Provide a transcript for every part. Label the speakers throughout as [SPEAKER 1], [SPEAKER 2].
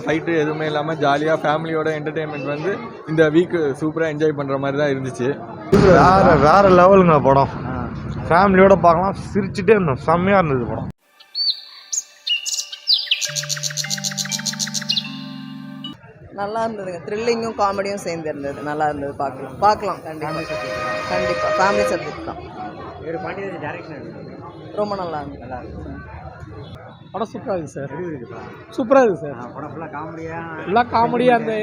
[SPEAKER 1] Fight எதுவுமே இல்லாமல் ஜாலியாக ஃபேமிலியோட என்டர்டெயின்மெண்ட் வந்து இந்த வீக் சூப்பராக என்ஜாய் பண்ணுற மாதிரி தான் இருந்துச்சு.
[SPEAKER 2] வேற லெவலுங்க படம். ஃபேமிலியோட பார்க்கலாம், சிரிச்சுட்டே இருந்தோம். செம்மையாக இருந்தது படம்.
[SPEAKER 3] நல்லா இருந்ததுங்க. த்ரில்லிங்கும் காமெடியும் சேர்ந்து இருந்தது. நல்லா இருந்தது. பார்க்கலாம் கண்டிப்பாக ஃபேமிலி சப்ஜெக்ட் தான். ரொம்ப நல்லா இருந்தது.
[SPEAKER 4] படம் சூப்பராக இருக்குது சார். சூப்பராக இருக்குது சார்.
[SPEAKER 5] படம்
[SPEAKER 4] ஃபுல்லாக காமெடியாக அந்த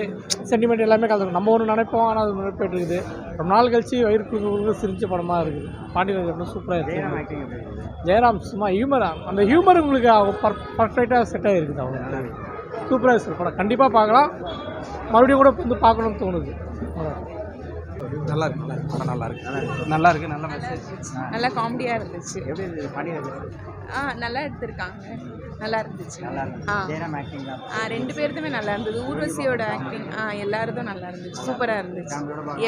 [SPEAKER 4] சென்டிமெண்ட் எல்லாமே கலந்துருக்கு. நம்ம ஒன்று நினைப்போம், ஆனால் அது நினைப்பிட்டு இருக்குது. ரொம்ப நாள் கழிச்சு வயிறு சிரிச்ச படமாக இருக்குது. பாண்டியராஜ் படம் சூப்பராக இருக்குது. ஜெயராம் சும்மா அந்த ஹியூமர் உங்களுக்கு பர்ஃபெக்டாக செட் ஆகிருக்குது. அவங்க சூப்பராக இருக்குது சார். படம் கண்டிப்பாக பார்க்கலாம். மறுபடியும் கூட வந்து பார்க்கணும்னு தோணுது.
[SPEAKER 5] நல்லா இருக்கு. படம் நல்லா இருக்கு. நல்ல மெசேஜ்.
[SPEAKER 6] நல்லா காமெடியாக இருந்துச்சு.
[SPEAKER 5] எப்படி இருந்தது? பாண்டியராஜ்
[SPEAKER 6] நல்லா எடுத்திருக்காங்க. நல்லா இருந்துச்சு.
[SPEAKER 5] ஜெயராம் ஆக்டிங் தான்.
[SPEAKER 6] ரெண்டு பேருக்குமே நல்லா இருந்தது. ஊர்வசியோட ஆக்டிங் எல்லாருக்கும் நல்லா இருந்துச்சு. சூப்பராக இருந்துச்சு.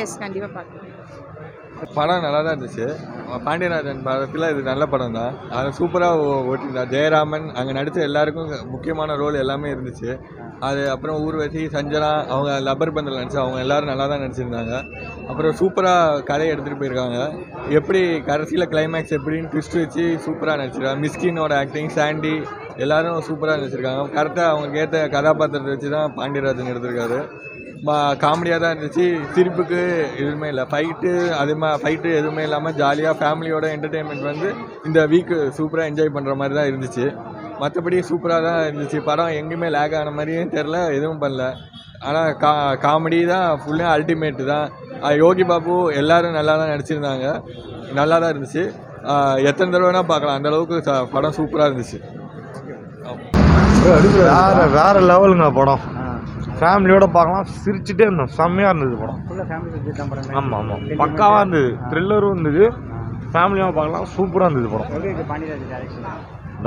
[SPEAKER 6] எஸ், கண்டிப்பாக பார்க்கலாம்.
[SPEAKER 1] படம் நல்லா தான் இருந்துச்சு. பாண்டியராஜன் படத்தில் இது நல்ல படம் தான். அதை சூப்பராக ஓட்டிருந்தார். ஜெயராமன் அங்கே நடித்த எல்லாருக்கும் முக்கியமான ரோல் எல்லாமே இருந்துச்சு. அது அப்புறம் ஊர்வசி, சஞ்சனா, அவங்க லப்பர் பந்தில் நடிச்சு அவங்க எல்லோரும் நல்லா தான் நடிச்சிருந்தாங்க. அப்புறம் சூப்பராக கதையை எடுத்துகிட்டு போயிருக்காங்க. எப்படி கடைசியில் கிளைமேக்ஸ் எப்படின்னு ட்விஸ்ட் வச்சு சூப்பராக நடிச்சிருக்காங்க. மிஸ்கினோட ஆக்டிங், சாண்டி எல்லோரும் சூப்பராக நடிச்சிருக்காங்க. கரெக்டாக அவங்களுக்கு ஏற்ற கதாபாத்திரத்தை வச்சு தான் பாண்டியராஜன் எடுத்திருக்காரு. காமெடியாக தான் இருந்துச்சு. சிரிப்புக்கு எதுவுமே இல்லை. ஃபைட்டு எதுவுமே இல்லாமல் ஜாலியாக ஃபேமிலியோட என்டர்டெயின்மெண்ட் வந்து இந்த வீக்கு சூப்பராக என்ஜாய் பண்ணுற மாதிரி தான் இருந்துச்சு. மற்றபடி சூப்பராக தான் இருந்துச்சு. படம் எங்கேயுமே லேக் ஆன மாதிரியும் தெரில, எதுவும் பண்ணல. ஆனால் காமெடி தான் ஃபுல்லாக அல்டிமேட்டு தான். யோகி பாபு எல்லோரும் நல்லா தான் நடிச்சிருந்தாங்க. நல்லா தான் இருந்துச்சு. எத்தனை தடவைனா பார்க்கலாம், அந்தளவுக்கு படம் சூப்பராக இருந்துச்சு.
[SPEAKER 2] வேற லெவலுங்க படம். ஃபேமிலியோட பார்க்கலாம், சிரிச்சுட்டே இருந்தோம். செம்மையாக இருந்தது படம். ஆமாம் பக்காவாக இருந்தது. த்ரில்லரும் இருந்தது. ஃபேமிலியாக பார்க்கலாம், சூப்பராக இருந்தது படம்.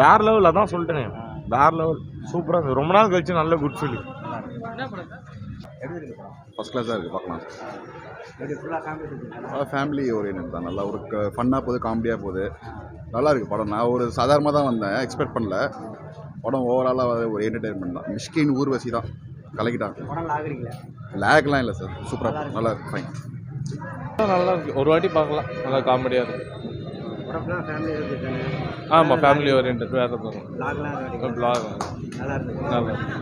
[SPEAKER 2] வேற லெவல். அதான் சொல்லிட்டேங்க, வேற லெவல். சூப்பராக இருந்தது. ரொம்ப நாள் கழிச்சு நல்ல குட் ஃபீலிங்.
[SPEAKER 7] ஃபஸ்ட் கிளாஸாக இருக்குது, பார்க்கலாம். ஃபேமிலி ஓரியன்ட் தான். நல்லா ஒரு ஃபன்னாக போகுது, காமெடியாக போகுது. நல்லா இருக்குது படம். நான் ஒரு சாதாரணமாக தான் வந்தேன், எக்ஸ்பெக்ட் பண்ணல. படம் ஓவராலாக ஒரு என்டர்டெயின்மெண்ட் தான். மிஷ்கின், ஊர்வசி தான் கலக்கிட்டாங்க. லேக்லாம் இல்லை சார். சூப்பராக நல்லா இருக்கு. ஃபைன்,
[SPEAKER 1] நல்லா இருக்கு. ஒரு வாட்டி பார்க்கலாம். நல்லா காமெடியாக இருக்கு. ஆமாம், ஃபேமிலி ஓரியன்ட். வேறு பிளாக் நல்லா இருக்கு.